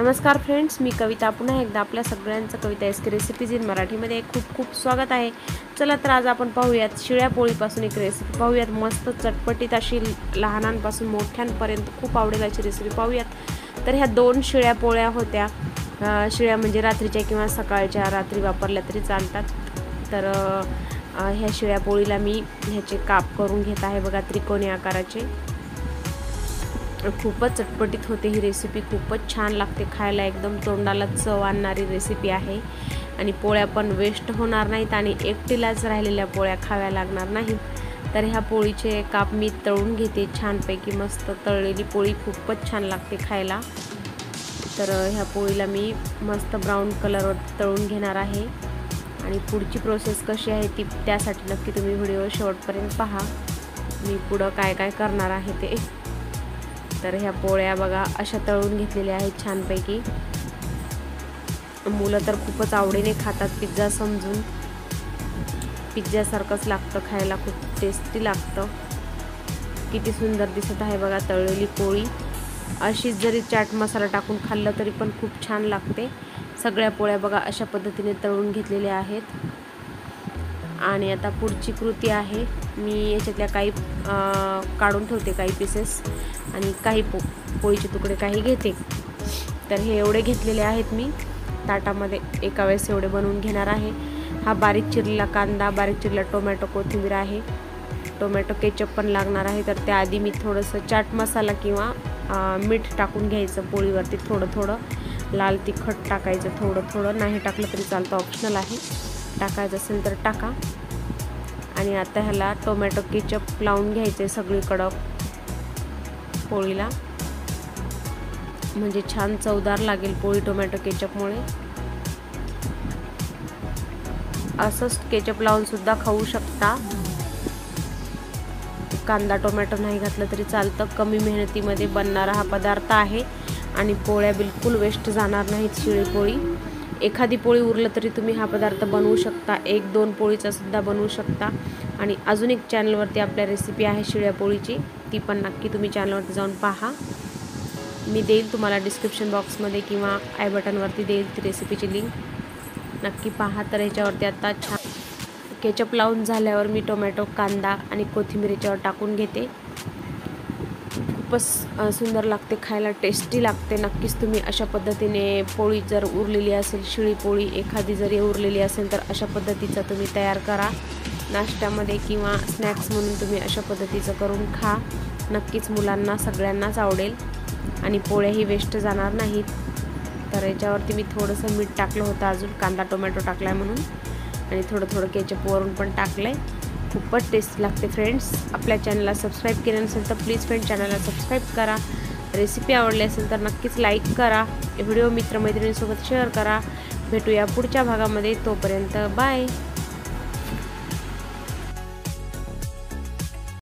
नमस्कार फ्रेंड्स, मी कविता पुन्हा एकदा आपल्या सगळ्यांचं कवितास्क रेसिपीज इन मराठीमध्ये खूप खूप स्वागत आहे। चला तर आज आपण पाहूयात शिळ्या पोळीपासून एक रेसिपी पाहूयात। मस्त चटपटीत अशी लहानांपासून मोठ्यांपर्यंत खूप आवडेल अशी रेसिपी पाहूयात। तर ह्या दोन शिळ्या पोळ्या होत्या। शिळ्या म्हणजे रात्रीच्या किंवा सकाळच्या, रात्री वापरल्या तरी चालतात। तर ह्या शिळ्या पोळीला मी ह्याचे काप करून घेत आहे बघा, त्रिकोणी आकाराचे। खूपच चटपटीत होते ही रेसिपी, खूपच छान लागते खायला, एकदम तोंडाला चव आणणारी रेसिपी आहे। आणि पोळ्या पण वेस्ट होणार नाहीत आणि एकटीलाच राहिलेल्या पोळ्या खाव्या लागणार नाहीत। तर ह्या पोळीचे काप मी तळून घेते छानपैकी। मस्त तळलेली पोळी खूपच छान लागते खायला। तर ह्या पोळीला मी मस्त ब्राऊन कलरवर तळून घेणार आहे। आणि पुढची प्रोसेस कशी आहे ती त्यासाठी नक्की तुम्ही व्हिडिओ शेवटपर्यंत पहा, मी पुढं काय काय करणार आहे ते। तर ह्या पोळ्या बघा अशा तळून घेतलेल्या आहेत छानपैकी। मुलं तर खूपच आवडीने खातात, पिझ्झा समजून। पिझ्झासारखंच लागतं खायला, खूप टेस्टी लागतं। किती सुंदर दिसत आहे बघा तळलेली पोळी। अशीच जरी चाट मसाला टाकून खाल्लं तरी पण खूप छान लागते। सगळ्या पोळ्या बघा अशा पद्धतीने तळून घेतलेल्या आहेत। आणि आता पुढची कृती आहे, मी याच्यातल्या काही काढून ठेवते, काही पीसेस, आणि काही पोळीचे तुकडे काही घेते। तर हे एवढे घेतलेले आहेत मी ताटामध्ये, एका वेळेस एवढे बनवून घेणार आहे। हा बारीक चिरलेला कांदा, बारीक चिरलेला टोमॅटो, कोथिंबीर आहे। टोमॅटो केचप पण लागणार आहे। तर त्याआधी मी थोडंसं चाट मसाला किंवा मीठ टाकून घ्यायचं पोळीवरती, थोडं थोडं। लाल तिखट टाकायचं थोडं थोडं, नाही टाकलं तरी चालतं, ऑप्शनल आहे। टाकायचं असेल तर टाका। आणि आता ह्याला टोमॅटो केचप लावून घ्यायचे सगळीकडं पोळीला, म्हणजे छान चवदार लागेल पोळी टोमॅटो केचपमुळे। असंच केचप लावून सुद्धा खाऊ शकता, कांदा टोमॅटो नाही घातलं तरी चालतं। कमी मेहनतीमध्ये बनणारा हा पदार्थ आहे आणि पोळ्या बिलकुल वेस्ट जाणार नाहीत। शिळी पोळी, एखादी पोळी उरलं तरी तुम्ही हा पदार्थ बनवू शकता, एक दोन पोळीचा सुद्धा बनवू शकता। आणि अजून एक चॅनलवरती आपल्या रेसिपी आहे शिळ्या पोळीची, ती पण नक्की तुम्ही चॅनलवरती जाऊन पहा। मी देईल तुम्हाला डिस्क्रिप्शन बॉक्समध्ये किंवा आय बटनवरती देईल ती रेसिपीची लिंक, नक्की पहा। तर ह्याच्यावरती आता छान केचप लावून झाल्यावर मी टोमॅटो, कांदा आणि कोथिंबीर याच्यावर टाकून घेते। खूपच सुंदर लागते खायला, टेस्टी लागते। नक्कीच तुम्ही अशा पद्धतीने पोळी जर उरलेली असेल, शिळी पोळी एखादी जरी उरलेली असेल तर अशा पद्धतीचा तुम्ही तयार करा नाश्त्यामध्ये किंवा स्नॅक्स म्हणून तुम्ही अशा पद्धतीचं करून खा। नक्कीच मुलांना सगळ्यांनाच आवडेल आणि पोळ्याही वेस्ट जाणार नाहीत। तर याच्यावरती मी थोडंसं मीठ टाकलं होतं, अजून कांदा टोमॅटो टाकलाय म्हणून, आणि थोडं थोडं केचप वरून पण टाकलंय। खूपच टेस्टी लागते फ्रेंड्स। आपल्या चॅनलला सबस्क्राईब केलं नसेल तर प्लीज फ्रेंड चॅनलला सबस्क्राईब करा। रेसिपी आवडली असेल तर नक्कीच लाईक करा, व्हिडिओ मित्रमैत्रिणींसोबत शेअर करा। भेटूया पुढच्या भागामध्ये, तोपर्यंत बाय।